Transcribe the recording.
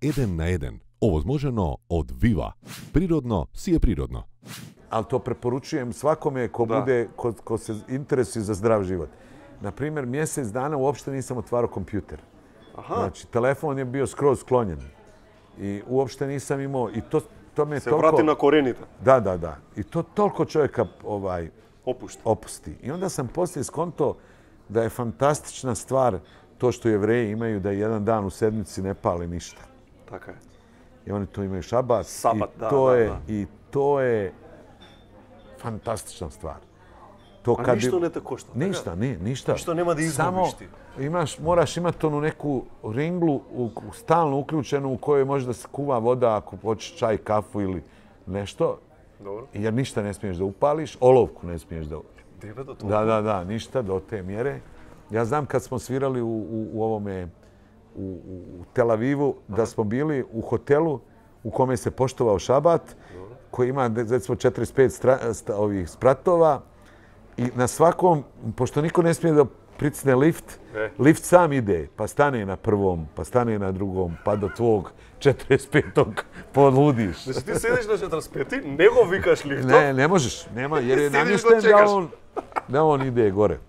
1 na 1. Ovozmoženo od Viva. Prirodno si je prirodno. Ali to preporučujem svakome ko se interesuje za zdrav život. Naprimjer, mjesec dana uopšte nisam otvarao kompjuter. Znači, telefon je bio skroz sklonjen. I uopšte nisam imao... I to me se toliko... vrati na korenita. Da. I to toliko čovjeka opusti. I onda sam poslije skonto da je fantastična stvar to što Jevreji imaju da jedan dan u sedmici ne pale ništa. Tako je. I oni to imaju šabat. Sabat, I to je fantastična stvar. A ništa ne te košta? Ništa. Ništa nema da izgubiš ti. Moraš imati onu neku ringlu stalno uključenu u kojoj može da se kuva voda ako hoćeš čaj, kafu ili nešto. Dobro. Jer ništa ne smiješ da upališ, olovku ne smiješ da... Debe do toga? Da, ništa do te mjere. Ja znam kad smo svirali u Tel Avivu, da smo bili u hotelu u kome se poštovao šabat, koji ima recimo 45 ovih spratova i na svakom, pošto niko ne smije da pricne lift, lift sam ide, pa stane na prvom, pa stane na drugom, pa do tvog 45. podludiš. Znači ti sediš na 45. nego vikaš liftom? Ne možeš, nema, jer je namješten da on ide gore.